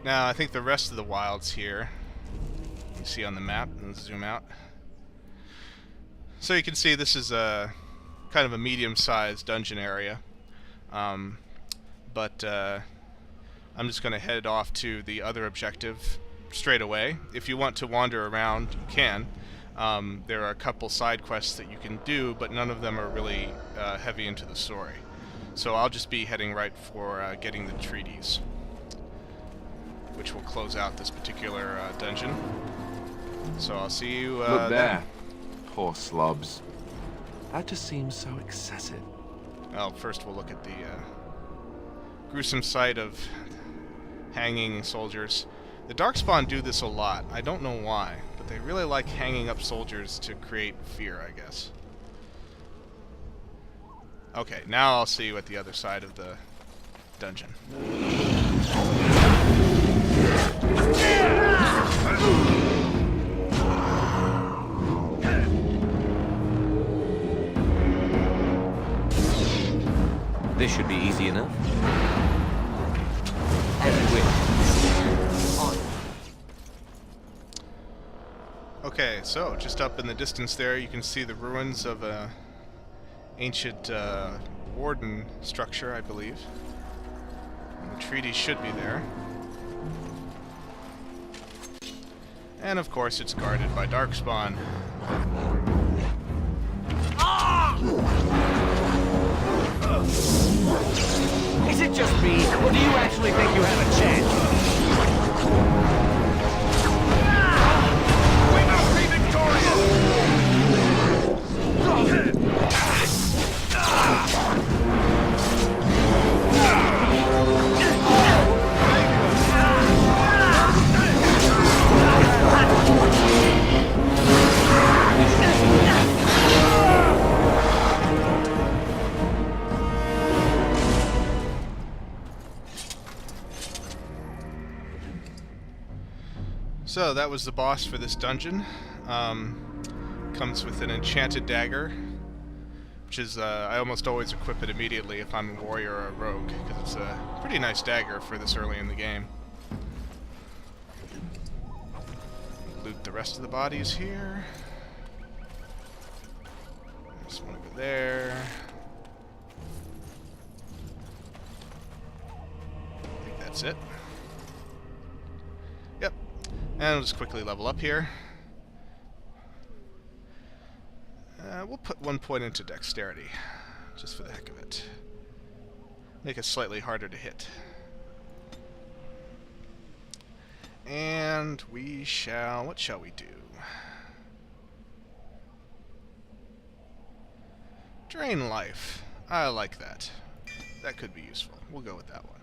Now, I think the rest of the wilds here, you see on the map, and zoom out. So you can see this is a kind of a medium-sized dungeon area. But I'm just going to head off to the other objective straight away. If you want to wander around, you can. There are a couple side quests that you can do, but none of them are really heavy into the story. So I'll just be heading right for getting the treaties, which will close out this particular dungeon. So I'll see you Look there. then. Poor slobs. That just seems so excessive. Well, first we'll look at the gruesome sight of hanging soldiers. The Darkspawn do this a lot. I don't know why, but they really like hanging up soldiers to create fear, I guess. Okay, now I'll see you at the other side of the dungeon. This should be easy enough. Okay, so just up in the distance there, you can see the ruins of a ancient warden structure, I believe. And the treaty should be there. And of course, it's guarded by Darkspawn. Is it just me, or do you actually think you have a chance? We must be So that was the boss for this dungeon. Comes with an enchanted dagger, which is, I almost always equip it immediately if I'm a warrior or a rogue, because it's a pretty nice dagger for this early in the game. Loot the rest of the bodies here. There's one over there. I think that's it. Yep. And we'll just quickly level up here. We'll put 1 point into dexterity, just for the heck of it. Make it slightly harder to hit. And we shall... what shall we do? Drain life. I like that. That could be useful. We'll go with that one.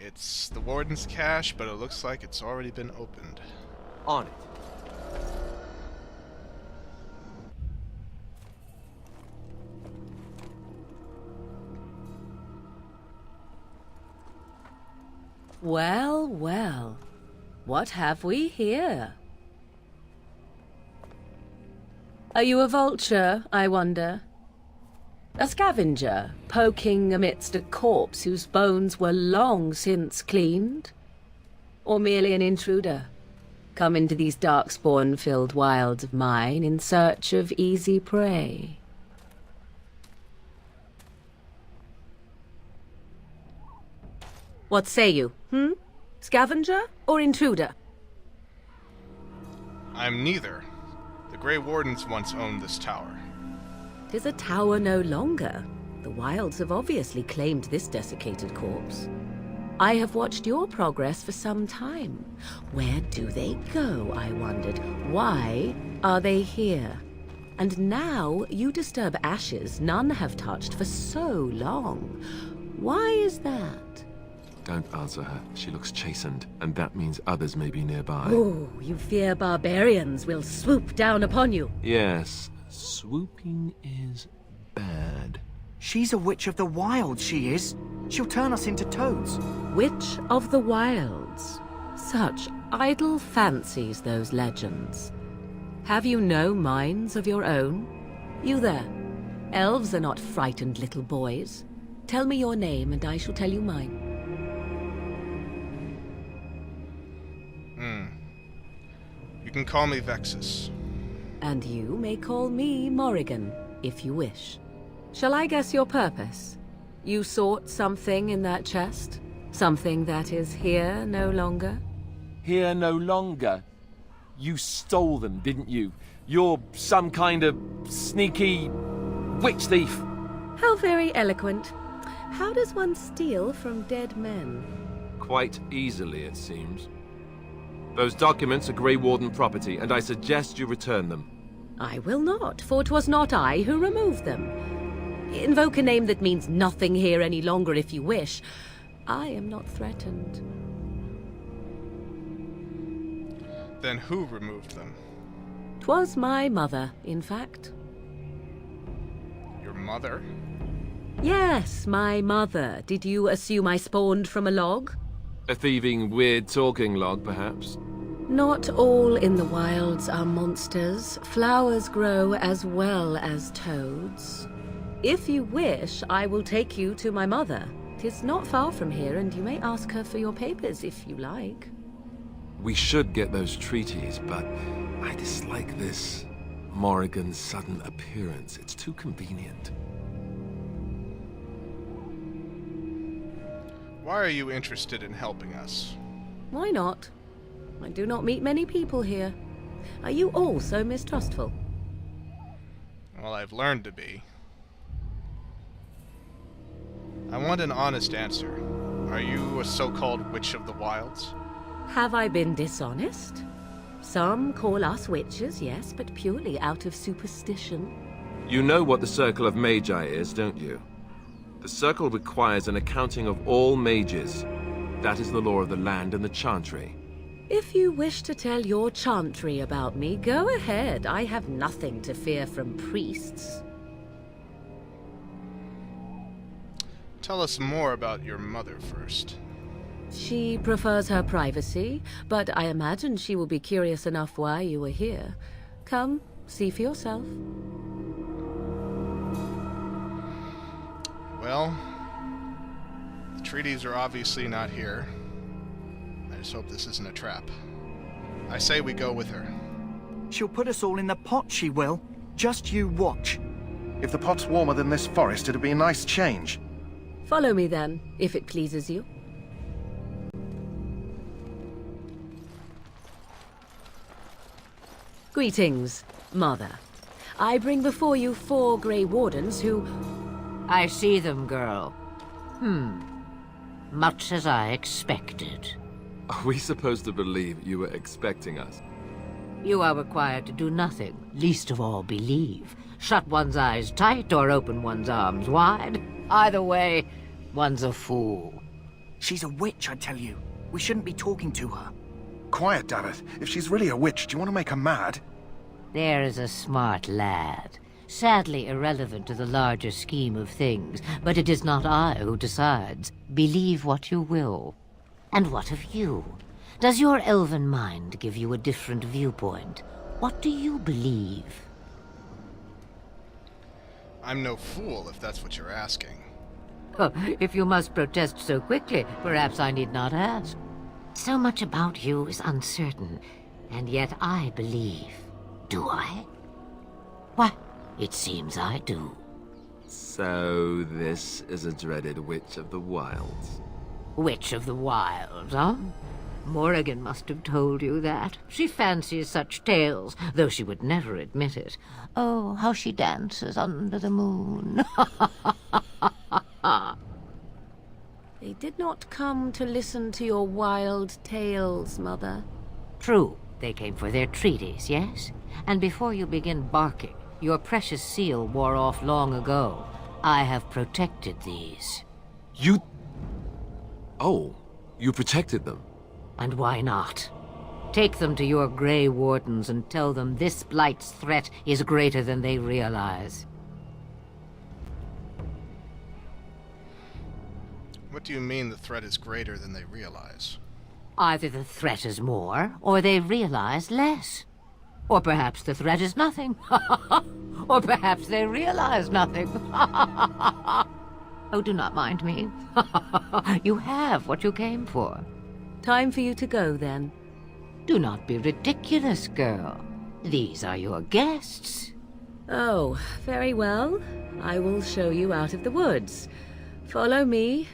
It's the warden's cache, but it looks like it's already been opened. On it. Well, well. What have we here? Are you a vulture, I wonder? A scavenger, poking amidst a corpse whose bones were long since cleaned? Or merely an intruder, come into these darkspawn-filled wilds of mine in search of easy prey? What say you, Scavenger or intruder? I'm neither. The Grey Wardens once owned this tower. 'Tis a tower no longer. The wilds have obviously claimed this desiccated corpse. I have watched your progress for some time. Where do they go, I wondered? Why are they here? And now you disturb ashes none have touched for so long. Why is that? Don't answer her. She looks chastened, and that means others may be nearby. Oh, you fear barbarians will swoop down upon you. Yes, swooping is bad. She's a witch of the wild, she is. She'll turn us into toads. Witch of the Wilds. Such Idle fancies, those legends. Have you no minds of your own? You there. Elves are not frightened little boys. Tell me your name and I shall tell you mine. You can call me Vexus. And you may call me Morrigan, if you wish. Shall I guess your purpose? You sought something in that chest? Something that is here no longer? Here no longer. You stole them, didn't you? You're some kind of sneaky witch thief. How very eloquent. How does one steal from dead men? Quite easily, it seems. Those documents are Grey Warden property, and I suggest you return them. I will not, for 'twas not I who removed them. Invoke a name that means nothing here any longer if you wish. I am not threatened. Then who removed them? 'Twas my mother, in fact. Your mother? Yes, my mother. Did you assume I spawned from a log? A thieving, weird talking log, perhaps? Not all in the wilds are monsters. Flowers grow as well as toads. If you wish, I will take you to my mother. 'Tis not far from here, and you may ask her for your papers if you like. We should get those treaties, but I dislike this Morrigan's sudden appearance. It's too convenient. Why are you interested in helping us? Why not? I do not meet many people here. Are you all so mistrustful? Well, I've learned to be. I want an honest answer. Are you a so-called Witch of the Wilds? Have I been dishonest? Some call us witches, yes, but purely out of superstition. You know what the Circle of Magi is, don't you? The Circle requires an accounting of all mages. That is the law of the land and the Chantry. If you wish to tell your chantry about me, go ahead. I have nothing to fear from priests. Tell us more about your mother first. She prefers her privacy, but I imagine she will be curious enough why you are here. Come, see for yourself. Well, the treaties are obviously not here. I just hope this isn't a trap. I say we go with her. She'll put us all in the pot, she will. Just you watch. If the pot's warmer than this forest, it'd be a nice change. Follow me then, if it pleases you. Greetings, Mother. I bring before you 4 Grey Wardens who... I see them, girl. Much as I expected. Are we supposed to believe you were expecting us? You are required to do nothing, least of all believe. Shut one's eyes tight or open one's arms wide. Either way, one's a fool. She's a witch, I tell you. We shouldn't be talking to her. Quiet, damn it. If she's really a witch, do you want to make her mad? There is a smart lad. Sadly irrelevant to the larger scheme of things, but it is not I who decides. Believe what you will. And what of you? Does your elven mind give you a different viewpoint? What do you believe? I'm no fool, if that's what you're asking. Oh, if you must protest so quickly, perhaps I need not ask. So much about you is uncertain, and yet I believe. Do I? Why, it seems I do. So this is a dreaded Witch of the Wilds. Witch of the Wilds, huh? Morrigan must have told you that. She fancies such tales, though she would never admit it. Oh, how she dances under the moon. They did not come to listen to your wild tales, Mother. True, they came for their treaties, yes? And before you begin barking, your precious seal wore off long ago. I have protected these. You... Oh, you protected them. And why not? Take them to your Grey Wardens and tell them this blight's threat is greater than they realize. What do you mean the threat is greater than they realize? Either the threat is more, or they realize less. Or perhaps the threat is nothing. Or perhaps they realize nothing. Oh, do not mind me. You have what you came for. Time for you to go, then. Do not be ridiculous, girl. These are your guests. Oh, very well. I will show you out of the woods. Follow me,